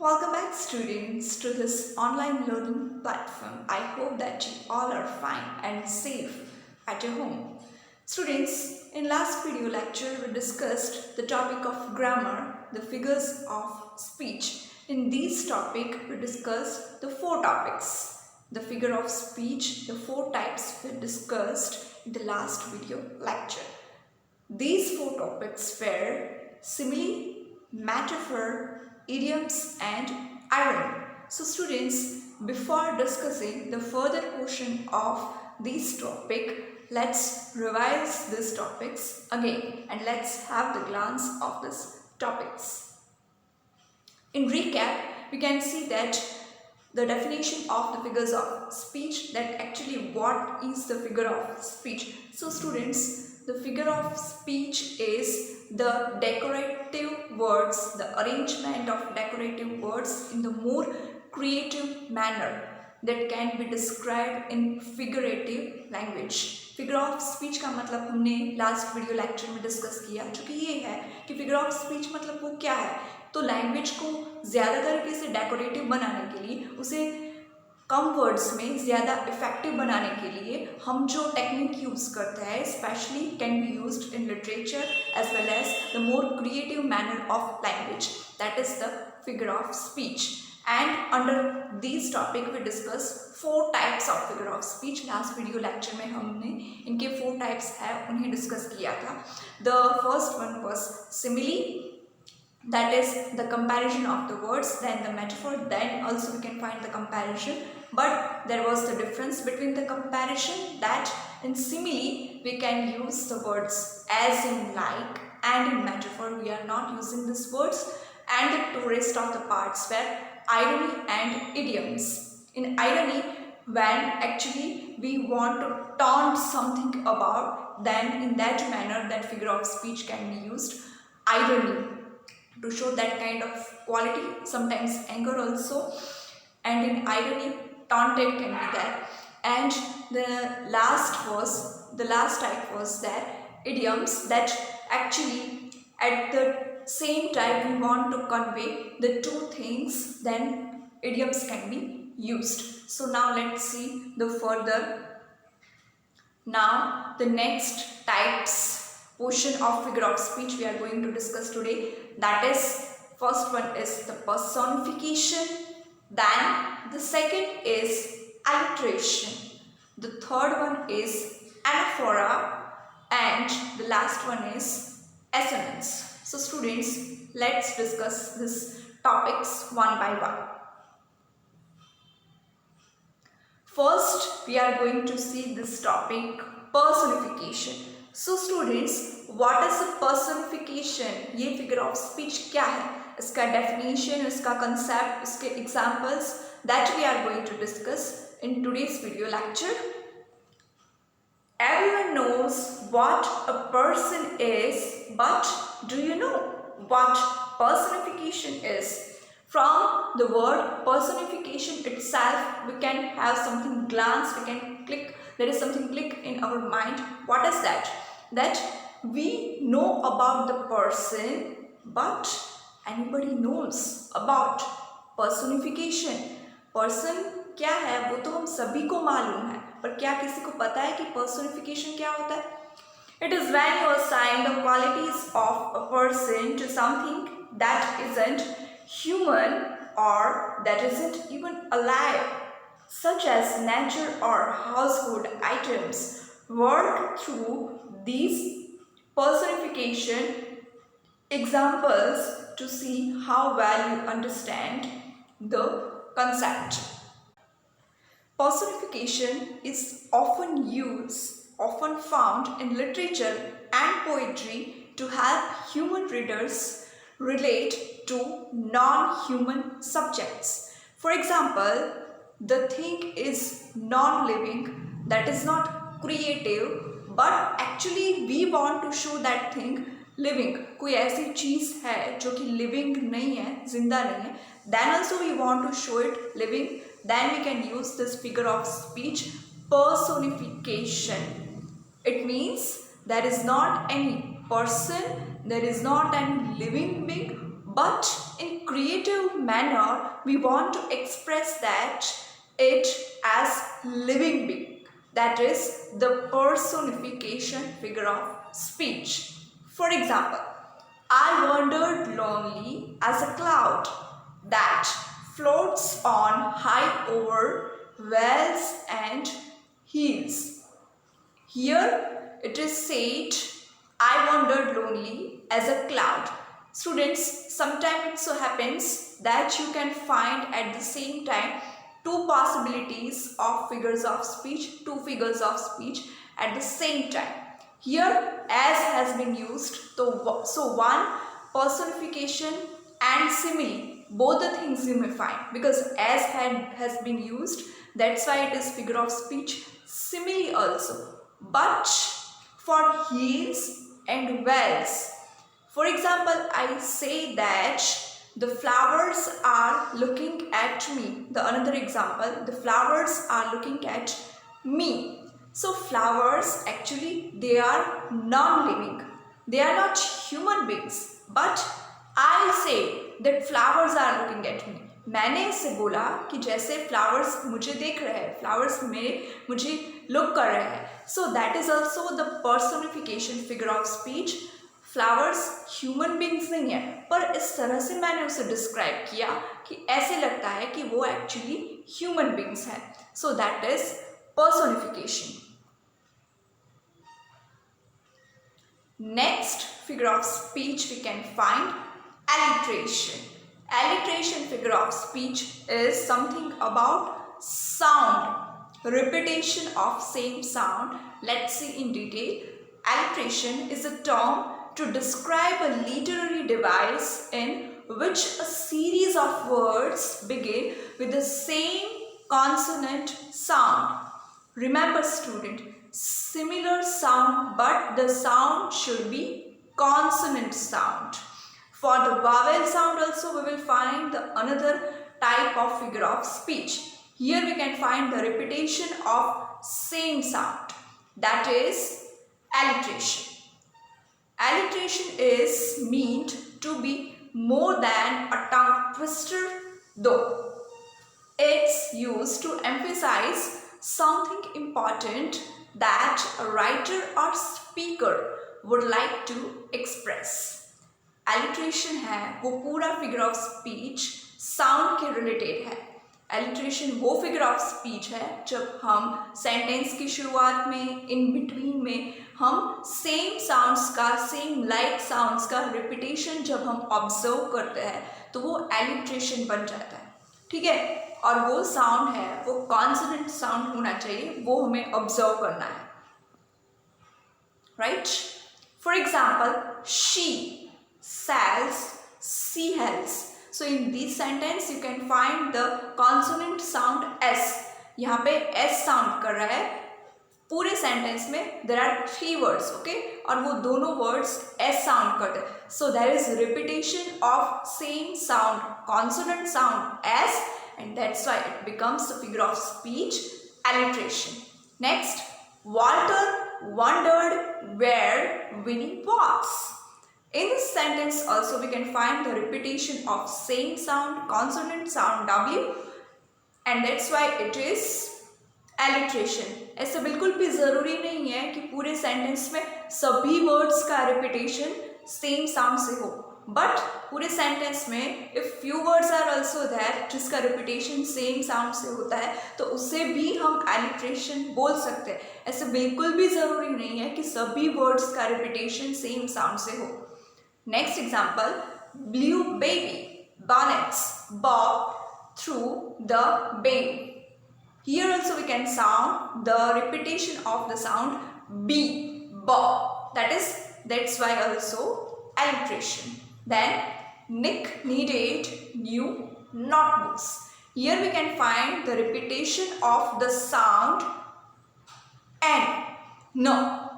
Welcome back students to this online learning platform. I hope that you all are fine and safe at your home. Students, in last video lecture we discussed the topic of grammar, the figures of speech. In this topic we discussed the four topics. The figure of speech, the four types we discussed in the last video lecture. These four topics were simile, metaphor, idioms and irony. So students, before discussing the further portion of this topic, let's revise these topics again and let's have the glance of these topics. In recap, we can see that the definition of the figures of speech, that actually what is the figure of speech. So students, the figure of speech is the decorative words, the arrangement of decorative words in the more creative manner that can be described in figurative language. Figure of speech का मतलब हमने last video lecture में discuss किया, चूँकि ये है कि figure of speech मतलब वो क्या है, तो लैंग्वेज को ज़्यादा तरीके से डेकोरेटिव बनाने के लिए, उसे कम वर्ड्स में ज़्यादा इफेक्टिव बनाने के लिए हम जो टेक्निक यूज़ करते हैं specially can be used in literature as well as the more creative manner of language, that is the figure of speech. And under these topic we discuss four types of figure of speech. Last video lecture में हमने इनके four types है उन्हें discuss किया था. The first one was simile, that is the comparison of the words, then the metaphor, then also we can find the comparison, but there was the difference between the comparison that in simile we can use the words as in like, and in metaphor we are not using these words, and the two rest of the parts were irony and idioms. In irony, when actually we want to taunt something about, then in that manner that figure of speech can be used, irony, to show that kind of quality, sometimes anger also, and in irony taunted can be there. And the last type was that idioms, that actually at the same time we want to convey the two things, then idioms can be used. So now let's see the further. Now the next types portion of figure of speech we are going to discuss today, that is, first one is the personification, then the second is alliteration, the third one is anaphora, and the last one is assonance. So students, let's discuss these topics one by one. First, we are going to see this topic, personification. So students, what is the personification? ये figure of speech क्या है? इसका definition, इसका concept, इसके examples, that we are going to discuss in today's video lecture. Everyone knows what a person is, but do you know what personification is? From the word personification itself, we can have something glance, we can click, there is something click in our mind. What is that? That we know about the person, but anybody knows about personification. Person क्या है वो तो हम सभी को मालूम है, पर क्या किसी को पता है कि personification क्या होता है? It is when you assign the qualities of a person to something that isn't human or that isn't even alive, such as nature or household items. Work through these personification examples to see how well you understand the concept. Personification is often found in literature and poetry to help human readers relate to non-human subjects. For example, the thing is non-living, that is not creative, but actually we want to show that thing living. कोई ऐसी चीज़ है जो कि living नहीं है, जिंदा नहीं है, then also we want to show it living, then we can use this figure of speech, personification. It means there is not any person, there is not any living being, but in creative manner we want to express that it as living being. That is the personification figure of speech. For example, I wandered lonely as a cloud that floats on high over wells and hills. Here it is said, I wandered lonely as a cloud. Students, sometimes it so happens that you can find at the same time two possibilities of figures of speech, two figures of speech at the same time. Here as has been used, so one personification and simile, both the things you may find, because as has been used, that's why it is figure of speech. Simile also, but for hills and wells. For example, I say that the flowers are looking at me. The another example, the flowers are looking at me. So flowers actually they are non-living. They are not human beings. But I say that flowers are looking at me. मैंने इसे बोला कि जैसे flowers मुझे देख रहे हैं, flowers मुझे लुक कर रहे हैं. सो that is also the personification figure of speech. Flowers human beings नहीं है, पर इस तरह से मैंने उसे डिस्क्राइब किया कि ऐसे लगता है कि वो एक्चुअली ह्यूमन बींग्स है. So that is personification. Next figure of speech we can find alliteration. Alliteration figure of speech is something about sound, repetition of same sound. Let's see in detail. Alliteration is a term to describe a literary device in which a series of words begin with the same consonant sound. Remember student, similar sound but the sound should be consonant sound. For the vowel sound also we will find the another type of figure of speech. Here we can find the repetition of same sound, that is alliteration. Alliteration is meant to be more than a tongue twister, though it's used to emphasize something important that a writer or speaker would like to express. Alliteration है वो पूरा figure of speech sound के related है. Alliteration वो figure of speech है जब हम sentence की शुरुआत में, in between में हम same sounds का, same like sounds का repetition जब हम observe करते हैं तो वो alliteration बन जाता है. ठीक है, और वो साउंड है वो कॉन्सोनेंट साउंड होना चाहिए, वो हमें ऑब्जर्व करना है. Right, for example she sells seals. So in this sentence you can find the consonant sound s. यहाँ पे s साउंड कर रहा है पूरे सेंटेंस में. देर आर 3 words, ओके, और वो दोनों वर्ड्स s साउंड करते हैं. So there is repetition of same sound, consonant sound s, and that's why it becomes the figure of speech alliteration. Next, Walter wondered where Winnie was. In this sentence also we can find the repetition of same sound, consonant sound w, and that's why it is alliteration. ऐसा बिल्कुल भी ज़रूरी नहीं है कि पूरे sentence में सभी वर्ड्स का रिपीटेशन सेम साउंड से हो, बट पूरे सेंटेंस में if few words are also there जिसका रिपीटेशन सेम साउंड से होता है तो उसे भी हम एलिट्रेशन बोल सकते हैं. ऐसे बिल्कुल भी ज़रूरी नहीं है कि सभी वर्ड्स का रिपीटेशन सेम साउंड से हो. Next example, blue baby bonnets bob through the bay. Here also we can sound the repetition of the sound b, bob. That's why also alliteration. Then Nick needed new notebooks. Here we can find the repetition of the sound n. No.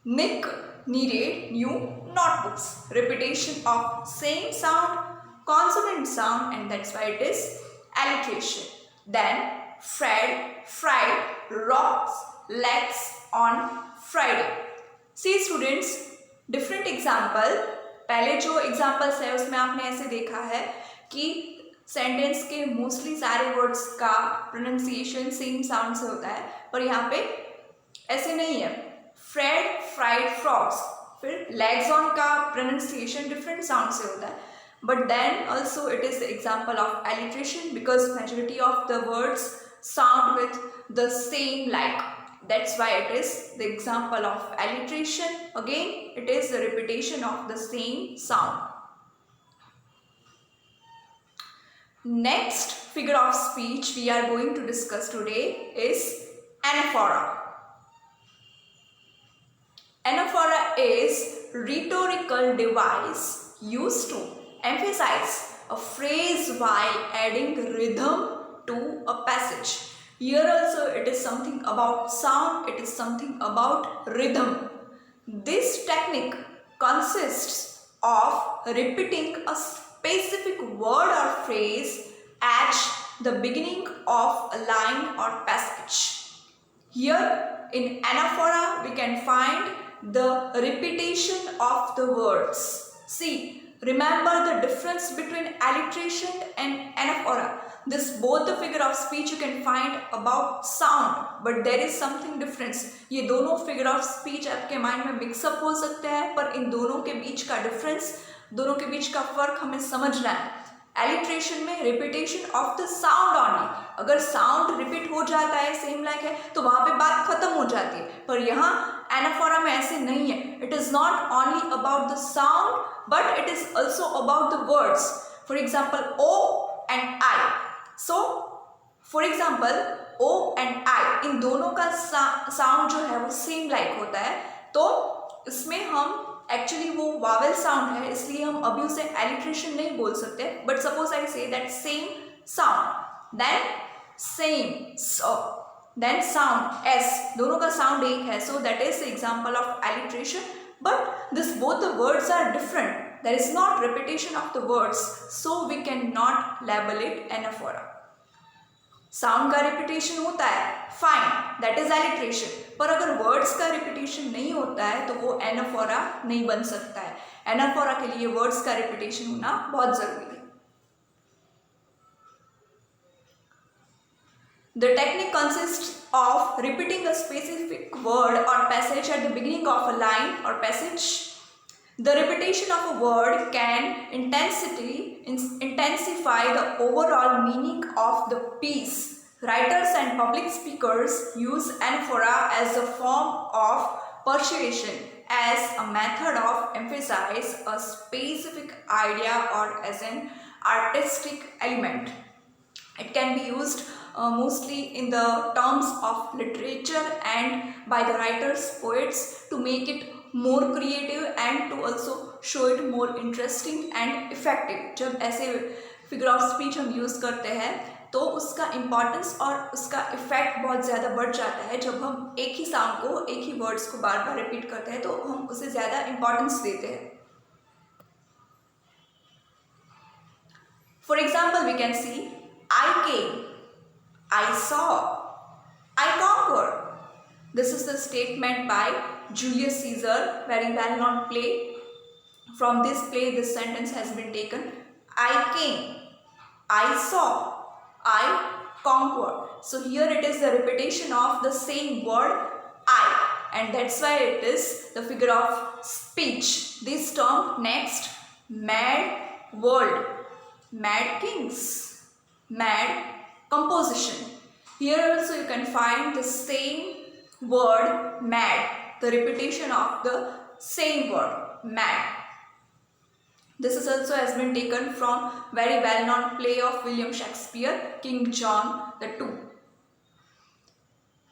Nick needed new notebooks. Repetition of same sound, consonant sound, and that's why it is alliteration. Then Fred fried rocks legs on Friday. See students, different example. पहले जो examples है उसमें आपने ऐसे देखा है कि sentence के मोस्टली सारे वर्ड्स का प्रोनाउंसिएशन सेम साउंड से होता है, पर यहाँ पे ऐसे नहीं है। फ्रेड फ्राइड फ्रॉग्स, फिर लेग्स ऑन का प्रोनाउंसिएशन डिफरेंट साउंड से होता है, but then also it is the example of alliteration because majority of the words sound with the same like. That's why it is the example of alliteration. Again, it is the repetition of the same sound. Next figure of speech we are going to discuss today is anaphora. Anaphora is rhetorical device used to emphasize a phrase while adding rhythm to a passage. Here also it is something about sound, it is something about rhythm. This technique consists of repeating a specific word or phrase at the beginning of a line or passage. Here in anaphora we can find the repetition of the words. See, remember the difference between alliteration and anaphora. This both the figure of speech you can find about sound, but there is something difference. ये दोनों figure of speech आपके mind में mix up हो सकते हैं, पर इन दोनों के बीच का difference, दोनों के बीच का फर्क हमें समझना है। Alliteration में repetition of the sound only. अगर sound repeat हो जाता है, same like है, तो वहाँ पे बात खत्म हो जाती है, पर यहाँ anaphora में ऐसे नहीं है. It is not only about the sound, but it is also about the words. For example, O and I. So, for example, O and I इन दोनों का साउंड जो है वो सेम लाइक होता है, तो इसमें हम एक्चुअली वो वावेल साउंड है, इसलिए हम अभी उसे एलिट्रेशन नहीं बोल सकते. But suppose I say that same sound, then same, then sound S, दोनों का साउंड एक है, so that is the example of alliteration. But this both the words are different. There is not repetition of the words, so we cannot label it anaphora. Sound का repetition होता है, fine, that is alliteration. पर अगर words का repetition नहीं होता है तो वो anaphora नहीं बन सकता है. Anaphora के लिए words का repetition होना बहुत जरूरी है. The technique consists of repeating a specific word or passage at the beginning of a line or passage. The repetition of a word can intensify the overall meaning of the piece. Writers and public speakers use anaphora as a form of persuasion, as a method of emphasize a specific idea or as an artistic element. It can be used mostly in the terms of literature and by the writers, poets, to make it more creative and to also show it more interesting and effective. जब ऐसे figure of speech हम use करते हैं तो उसका importance और उसका effect बहुत ज़्यादा बढ़ जाता है. जब हम एक ही sound को, एक ही words को बार बार repeat करते हैं तो हम उसे ज़्यादा importance देते हैं. For example, we can see I came, I saw, I conquered. This is the statement by Julius Caesar, very well known play. From this play, this sentence has been taken. I came, I saw, I conquered. So here it is the repetition of the same word I, and that's why it is the figure of speech. This term next, mad world, mad kings, mad composition. Here also you can find the same word mad, the repetition of the same word mad. This is also has been taken from very well known play of William Shakespeare, King John II.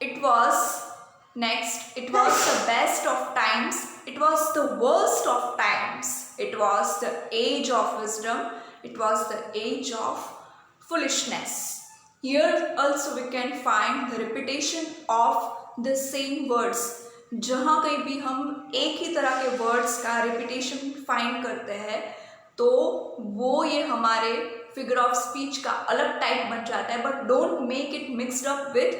It was next, it was the best of times, it was the worst of times, it was the age of wisdom, it was the age of foolishness. Here also we can find the repetition of the same words. जहाँ कहीं भी हम एक ही तरह के words का repetition find करते हैं तो वो ये हमारे फिगर ऑफ स्पीच का अलग टाइप बन जाता है. But don't make it mixed up with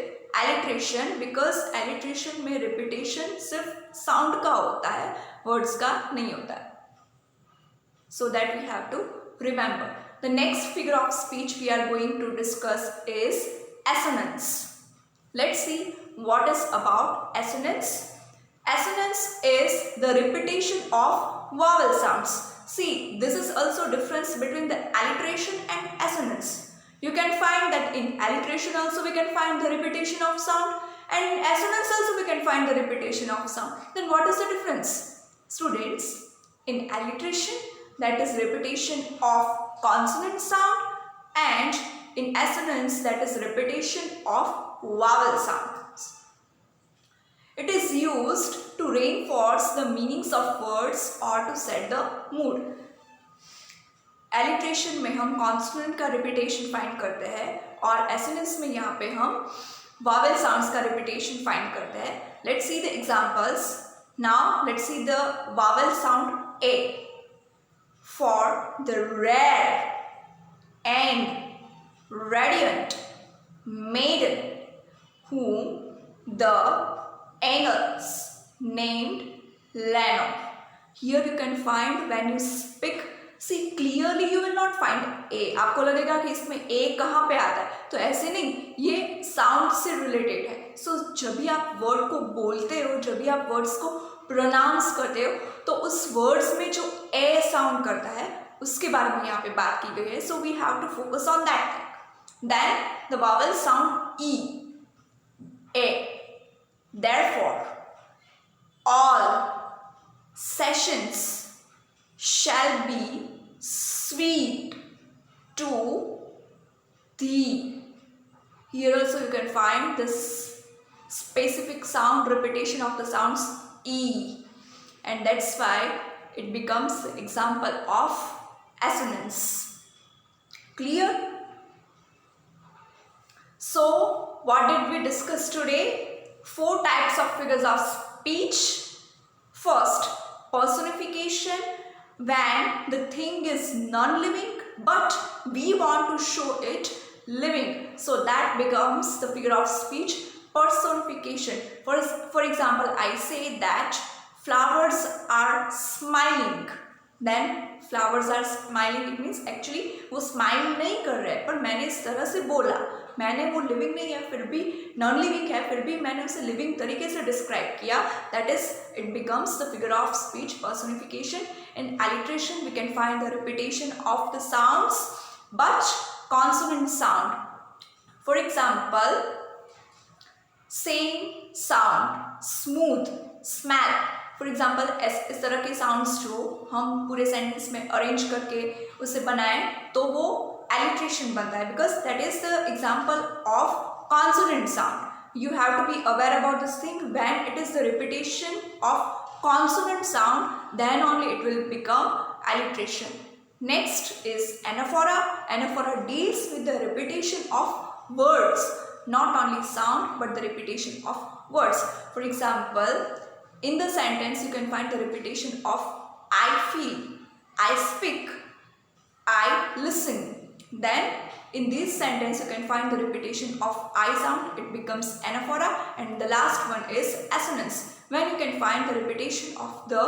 alliteration, because alliteration में रिपीटेशन सिर्फ साउंड का होता है, वर्ड्स का नहीं होता है. so that we have to remember. The next figure of speech we are going to discuss is assonance. Let's see what is about assonance. Assonance is the repetition of vowel sounds. See, this is also difference between the alliteration and assonance. You can find that in alliteration also we can find the repetition of sound, and in assonance also we can find the repetition of sound. Then what is the difference? Students, in alliteration, that is repetition of consonant sound, and in assonance, that is repetition of vowel sounds. It is used to reinforce the meanings of words or to set the mood. Alliteration में हम consonant का repetition find करते हैं और assonance में यहाँ पे हम vowel sounds का repetition find करते हैं. Let's see the examples. Now let's see the vowel sound A. For the rare and radiant maiden whom the angels named Leno. Here you can find when you speak, see clearly you will not find A. आपको लगेगा कि इसमें A कहाँ पे आता है, तो ऐसे नहीं, ये sound से related है. So जब भी आप word को बोलते हो, जब भी आप words को pronounce करते हो, तो उस words में जो A sound करता है उसके बारे में यहाँ पे बात की गई है. So we have to focus on that thing. Then the vowel sound E. A. Therefore, all sessions shall be sweet to thee. Here also you can find this specific sound repetition of the sounds E, and that's why it becomes the example of assonance. Clear? So what did we discuss today? 4 types of figures of speech. First, personification, when the thing is non-living but we want to show it living, so that becomes the figure of speech personification. For example, I say that flowers are smiling. Then flowers are smiling, it means actually वो smile नहीं कर रहे, पर मैंने इस तरह से बोला, मैंने वो living नहीं है फिर भी non living है, फिर भी मैंने उसे living तरीके से describe किया. That is, it becomes the figure of speech personification. In alliteration we can find the repetition of the sounds but consonant sound. For example, same sound, smooth, smell. For example इस तरह के sounds जो हम पूरे sentence में arrange करके उसे बनाएं तो वो एलिट्रेशन बनता है, because that is the example of consonant sound. You have to be aware about this thing. When it is the repetition of consonant sound then only it will become alliteration. Next is anaphora. Anaphora deals with the repetition of words, not only sound but the repetition of words. For example, in the sentence you can find the repetition of I feel, I speak, I listen. Then in this sentence you can find the repetition of I sound, it becomes anaphora. And the last one is assonance, when you can find the repetition of the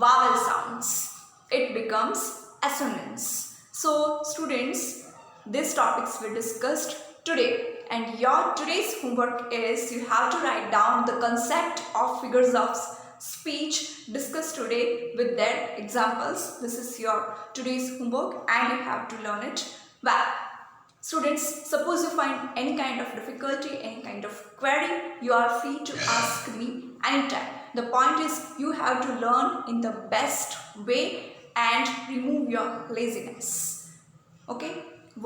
vowel sounds, it becomes assonance. So students, these topics we discussed today, and your today's homework is you have to write down the concept of figures of speech discussed today with their examples. This is your today's homework and you have to learn it well. Students, suppose you find any kind of difficulty, any kind of query, you are free to ask me anytime. The point is you have to learn in the best way and remove your laziness. Okay?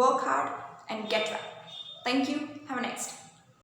Work hard and get well. Thank you. Have a nice day.